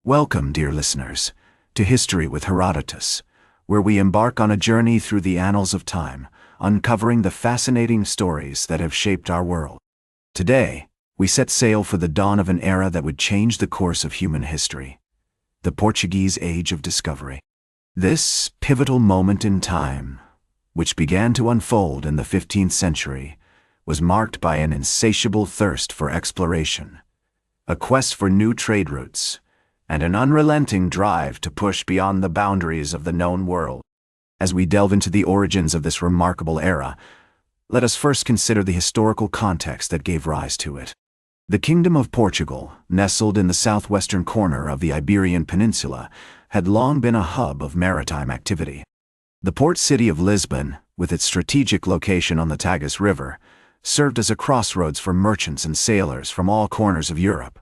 Welcome, dear listeners, to History with Herodotus, where we embark on a journey through the annals of time, uncovering the fascinating stories that have shaped our world. Today, we set sail for the dawn of an era that would change the course of human history, the Portuguese Age of Discovery. This pivotal moment in time, which began to unfold in the 15th century, was marked by an insatiable thirst for exploration, a quest for new trade routes, and an unrelenting drive to push beyond the boundaries of the known world. As we delve into the origins of this remarkable era, let us first consider the historical context that gave rise to it. The Kingdom of Portugal, nestled in the southwestern corner of the Iberian Peninsula, had long been a hub of maritime activity. The port city of Lisbon, with its strategic location on the Tagus River, served as a crossroads for merchants and sailors from all corners of Europe.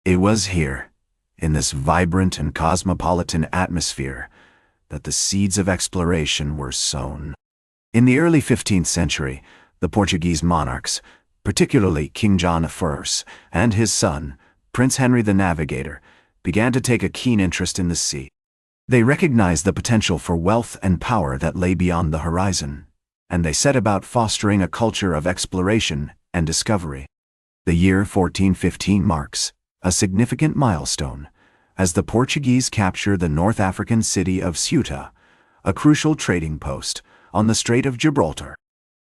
It was here, in this vibrant and cosmopolitan atmosphere, that the seeds of exploration were sown. In the early 15th century, the Portuguese monarchs, particularly King John I and his son, Prince Henry the Navigator, began to take a keen interest in the sea. They recognized the potential for wealth and power that lay beyond the horizon, and they set about fostering a culture of exploration and discovery. The year 1415 marks a significant milestone, as the Portuguese capture the North African city of Ceuta, a crucial trading post on the Strait of Gibraltar.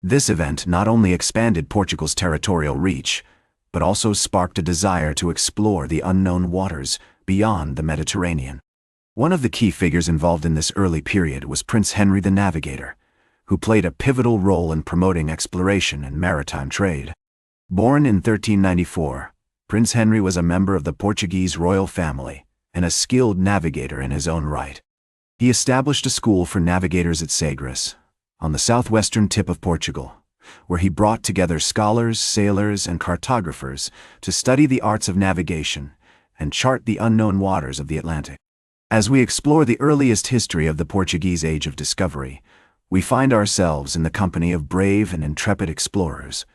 This event not only expanded Portugal's territorial reach, but also sparked a desire to explore the unknown waters beyond the Mediterranean. One of the key figures involved in this early period was Prince Henry the Navigator, who played a pivotal role in promoting exploration and maritime trade. Born in 1394, Prince Henry was a member of the Portuguese royal family and a skilled navigator in his own right. He established a school for navigators at Sagres, on the southwestern tip of Portugal, where he brought together scholars, sailors, and cartographers to study the arts of navigation and chart the unknown waters of the Atlantic. As we explore the earliest history of the Portuguese Age of Discovery, we find ourselves in the company of brave and intrepid explorers,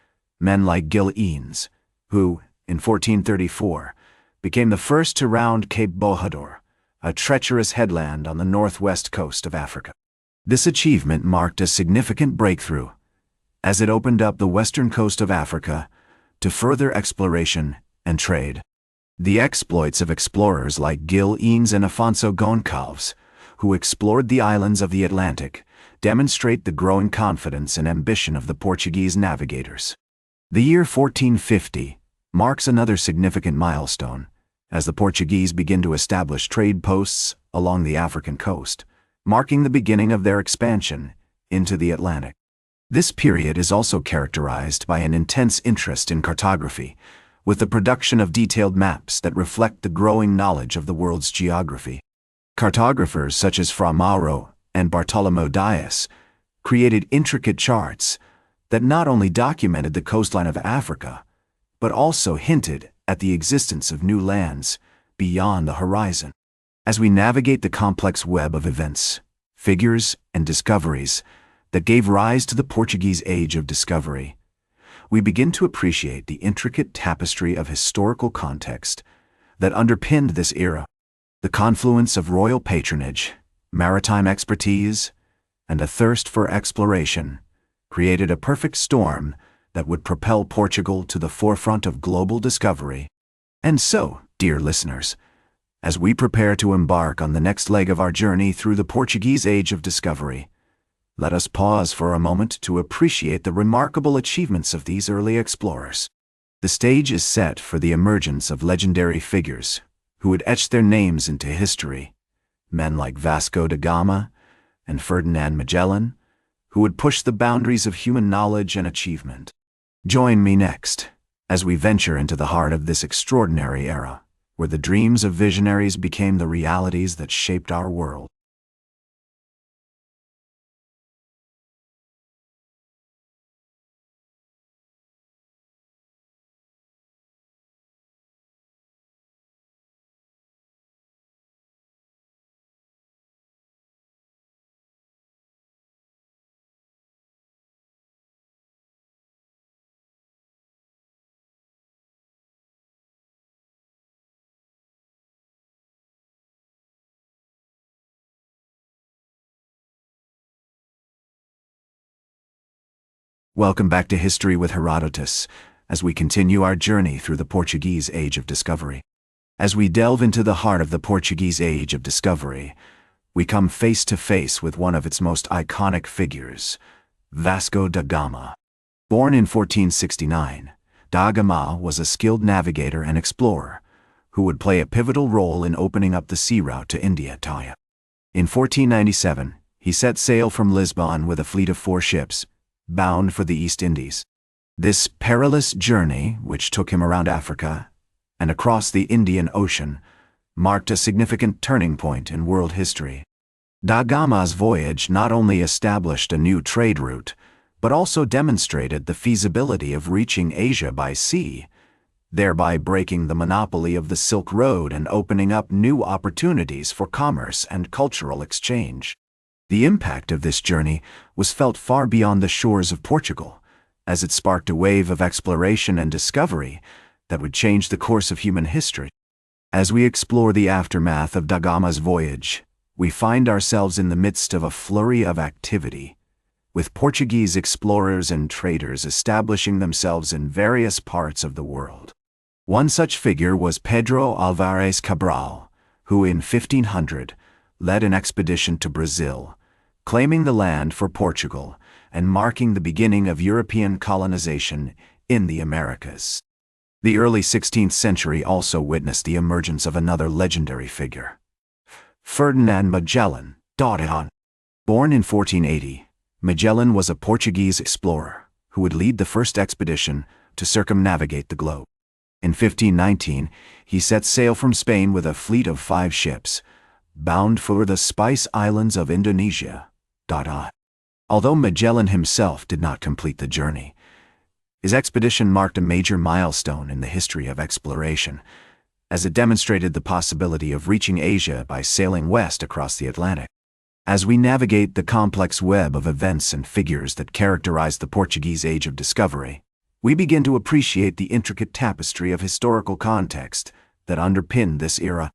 men like Gil Eanes, who, in 1434, became the first to round Cape Bojador, a treacherous headland on the northwest coast of Africa. This achievement marked a significant breakthrough, as it opened up the western coast of Africa to further exploration and trade. The exploits of explorers like Gil Eanes and Afonso Goncalves, who explored the islands of the Atlantic, demonstrate the growing confidence and ambition of the Portuguese navigators. The year 1450 marks another significant milestone, as the Portuguese begin to establish trade posts along the African coast, marking the beginning of their expansion into the Atlantic. This period is also characterized by an intense interest in cartography, with the production of detailed maps that reflect the growing knowledge of the world's geography. Cartographers such as Fra Mauro and Bartolomeu Dias created intricate charts that not only documented the coastline of Africa, but also hinted at the existence of new lands beyond the horizon. As we navigate the complex web of events, figures, and discoveries that gave rise to the Portuguese Age of Discovery, we begin to appreciate the intricate tapestry of historical context that underpinned this era. The confluence of royal patronage, maritime expertise, and a thirst for exploration created a perfect storm that would propel Portugal to the forefront of global discovery. And so, dear listeners, as we prepare to embark on the next leg of our journey through the Portuguese Age of Discovery, let us pause for a moment to appreciate the remarkable achievements of these early explorers. The stage is set for the emergence of legendary figures who would etch their names into history, men like Vasco da Gama and Ferdinand Magellan, who would push the boundaries of human knowledge and achievement. Join me next, as we venture into the heart of this extraordinary era, where the dreams of visionaries became the realities that shaped our world. Welcome back to History with Herodotus, as we continue our journey through the Portuguese Age of Discovery. As we delve into the heart of the Portuguese Age of Discovery, we come face to face with one of its most iconic figures, Vasco da Gama. Born in 1469, da Gama was a skilled navigator and explorer who would play a pivotal role in opening up the sea route to India. In 1497, he set sail from Lisbon with a fleet of 4 ships, bound for the East Indies. This perilous journey, which took him around Africa and across the Indian Ocean, marked a significant turning point in world history. Da Gama's voyage not only established a new trade route, but also demonstrated the feasibility of reaching Asia by sea, thereby breaking the monopoly of the Silk Road and opening up new opportunities for commerce and cultural exchange. The impact of this journey was felt far beyond the shores of Portugal, as it sparked a wave of exploration and discovery that would change the course of human history. As we explore the aftermath of da Gama's voyage, we find ourselves in the midst of a flurry of activity, with Portuguese explorers and traders establishing themselves in various parts of the world. One such figure was Pedro Álvares Cabral, who in 1500 led an expedition to Brazil, claiming the land for Portugal and marking the beginning of European colonization in the Americas. The early 16th century also witnessed the emergence of another legendary figure, Ferdinand Magellan. Born in 1480, Magellan was a Portuguese explorer who would lead the first expedition to circumnavigate the globe. In 1519, he set sail from Spain with a fleet of 5 ships, bound for the Spice Islands of Indonesia. Although Magellan himself did not complete the journey, his expedition marked a major milestone in the history of exploration, as it demonstrated the possibility of reaching Asia by sailing west across the Atlantic. As we navigate the complex web of events and figures that characterize the Portuguese Age of Discovery, we begin to appreciate the intricate tapestry of historical context that underpinned this era.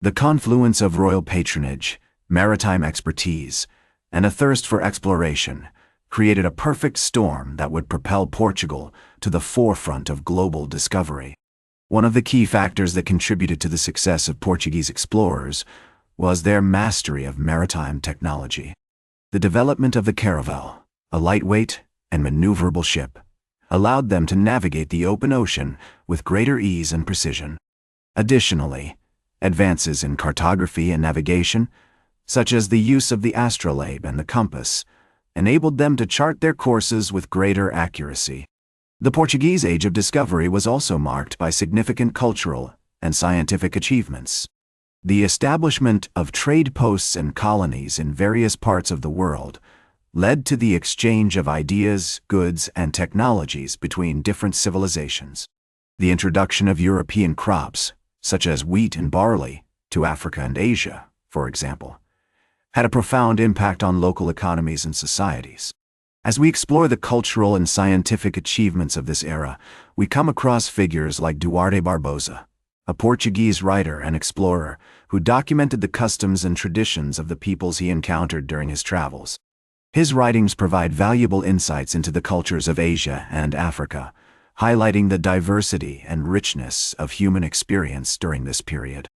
The confluence of royal patronage, maritime expertise, and a thirst for exploration created a perfect storm that would propel Portugal to the forefront of global discovery. One of the key factors that contributed to the success of Portuguese explorers was their mastery of maritime technology. The development of the caravel, a lightweight and maneuverable ship, allowed them to navigate the open ocean with greater ease and precision. Additionally, advances in cartography and navigation, such as the use of the astrolabe and the compass, enabled them to chart their courses with greater accuracy. The Portuguese Age of Discovery was also marked by significant cultural and scientific achievements. The establishment of trade posts and colonies in various parts of the world led to the exchange of ideas, goods, and technologies between different civilizations. The introduction of European crops, such as wheat and barley, to Africa and Asia, for example, had a profound impact on local economies and societies. As we explore the cultural and scientific achievements of this era, we come across figures like Duarte Barbosa, a Portuguese writer and explorer who documented the customs and traditions of the peoples he encountered during his travels. His writings provide valuable insights into the cultures of Asia and Africa, highlighting the diversity and richness of human experience during this period.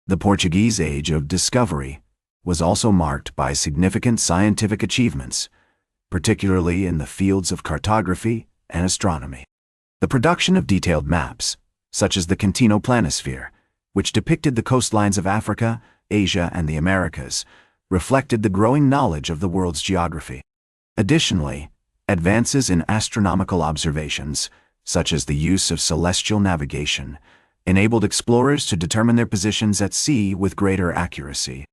The Portuguese Age of Discovery was also marked by significant scientific achievements, particularly in the fields of cartography and astronomy. The production of detailed maps, such as the Continental Planisphere, which depicted the coastlines of Africa, Asia, and the Americas, reflected the growing knowledge of the world's geography. Additionally, advances in astronomical observations, such as the use of celestial navigation, enabled explorers to determine their positions at sea with greater accuracy.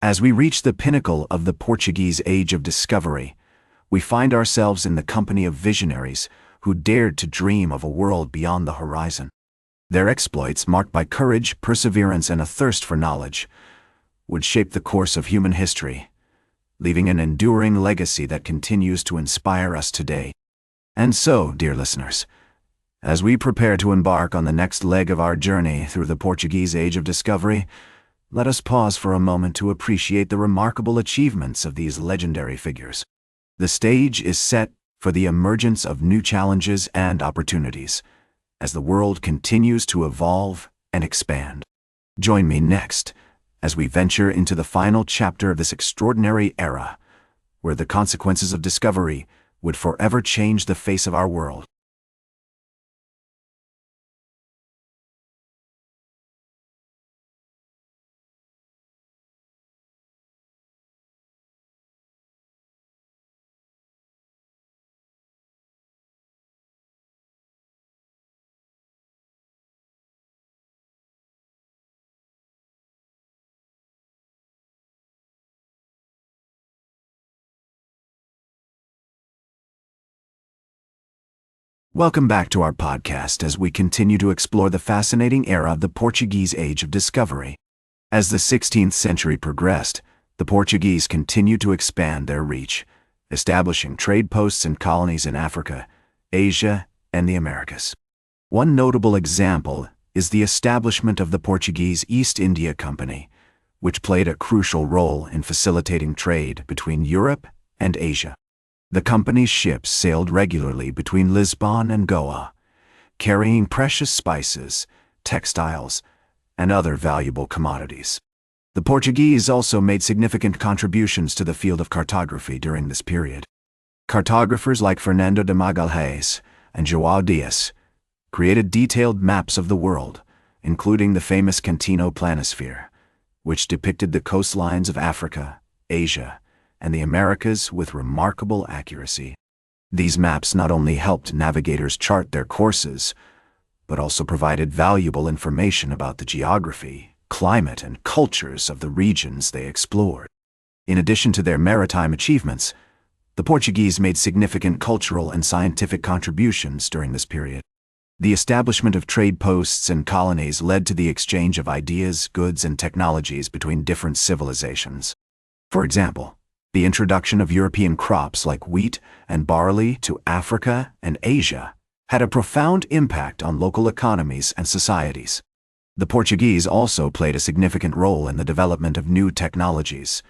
As we reach the pinnacle of the Portuguese Age of Discovery, we find ourselves in the company of visionaries who dared to dream of a world beyond the horizon. Their exploits, marked by courage, perseverance, and a thirst for knowledge, would shape the course of human history, leaving an enduring legacy that continues to inspire us today. And so, dear listeners, as we prepare to embark on the next leg of our journey through the Portuguese Age of Discovery, let us pause for a moment to appreciate the remarkable achievements of these legendary figures. The stage is set for the emergence of new challenges and opportunities as the world continues to evolve and expand. Join me next as we venture into the final chapter of this extraordinary era, where the consequences of discovery would forever change the face of our world. Welcome back to our podcast as we continue to explore the fascinating era of the Portuguese Age of Discovery. As the 16th century progressed, the Portuguese continued to expand their reach, establishing trade posts and colonies in Africa, Asia, and the Americas. One notable example is the establishment of the Portuguese East India Company, which played a crucial role in facilitating trade between Europe and Asia. The company's ships sailed regularly between Lisbon and Goa, carrying precious spices, textiles, and other valuable commodities. The Portuguese also made significant contributions to the field of cartography during this period. Cartographers like Fernando de Magalhães and João Dias created detailed maps of the world, including the famous Cantino Planisphere, which depicted the coastlines of Africa, Asia, and the Americas with remarkable accuracy. These maps not only helped navigators chart their courses, but also provided valuable information about the geography, climate, and cultures of the regions they explored. In addition to their maritime achievements, the Portuguese made significant cultural and scientific contributions during this period. The establishment of trade posts and colonies led to the exchange of ideas, goods, and technologies between different civilizations. For example, the introduction of European crops like wheat and barley to Africa and Asia had a profound impact on local economies and societies. The Portuguese also played a significant role in the development of new technologies,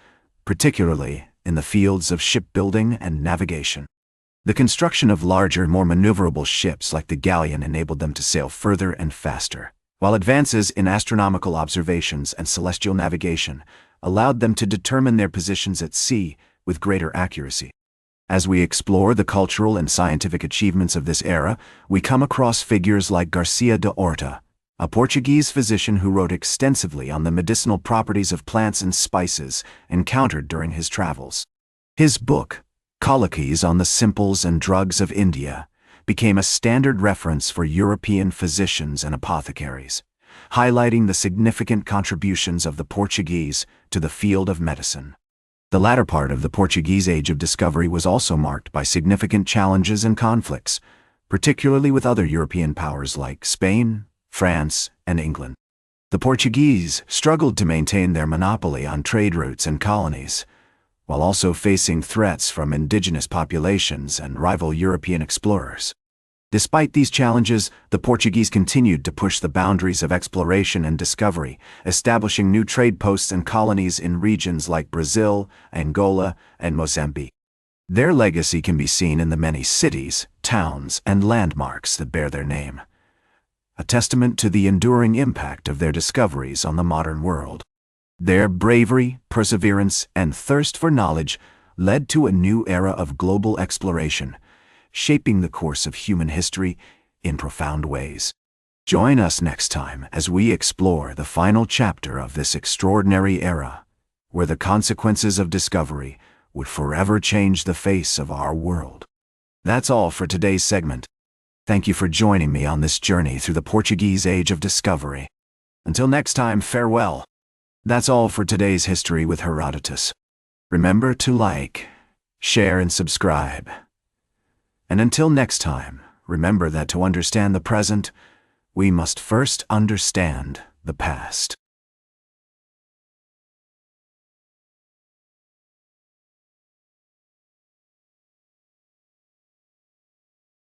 particularly in the fields of shipbuilding and navigation. The construction of larger, more maneuverable ships like the galleon enabled them to sail further and faster, while advances in astronomical observations and celestial navigation allowed them to determine their positions at sea with greater accuracy. As we explore the cultural and scientific achievements of this era, we come across figures like Garcia de Horta, a Portuguese physician who wrote extensively on the medicinal properties of plants and spices encountered during his travels. His book, Colloquies on the Simples and Drugs of India, became a standard reference for European physicians and apothecaries, highlighting the significant contributions of the Portuguese to the field of medicine. The latter part of the Portuguese Age of Discovery was also marked by significant challenges and conflicts, particularly with other European powers like Spain, France, and England. The Portuguese struggled to maintain their monopoly on trade routes and colonies, while also facing threats from indigenous populations and rival European explorers. Despite these challenges, the Portuguese continued to push the boundaries of exploration and discovery, establishing new trade posts and colonies in regions like Brazil, Angola, and Mozambique. Their legacy can be seen in the many cities, towns, and landmarks that bear their name, a testament to the enduring impact of their discoveries on the modern world. Their bravery, perseverance, and thirst for knowledge led to a new era of global exploration, shaping the course of human history in profound ways. Join us next time as we explore the final chapter of this extraordinary era, where the consequences of discovery would forever change the face of our world. That's all for today's segment. Thank you for joining me on this journey through the Portuguese Age of Discovery. Until next time, farewell. That's all for today's History with Herodotus. Remember to like, share, and subscribe. And until next time, remember that to understand the present, we must first understand the past.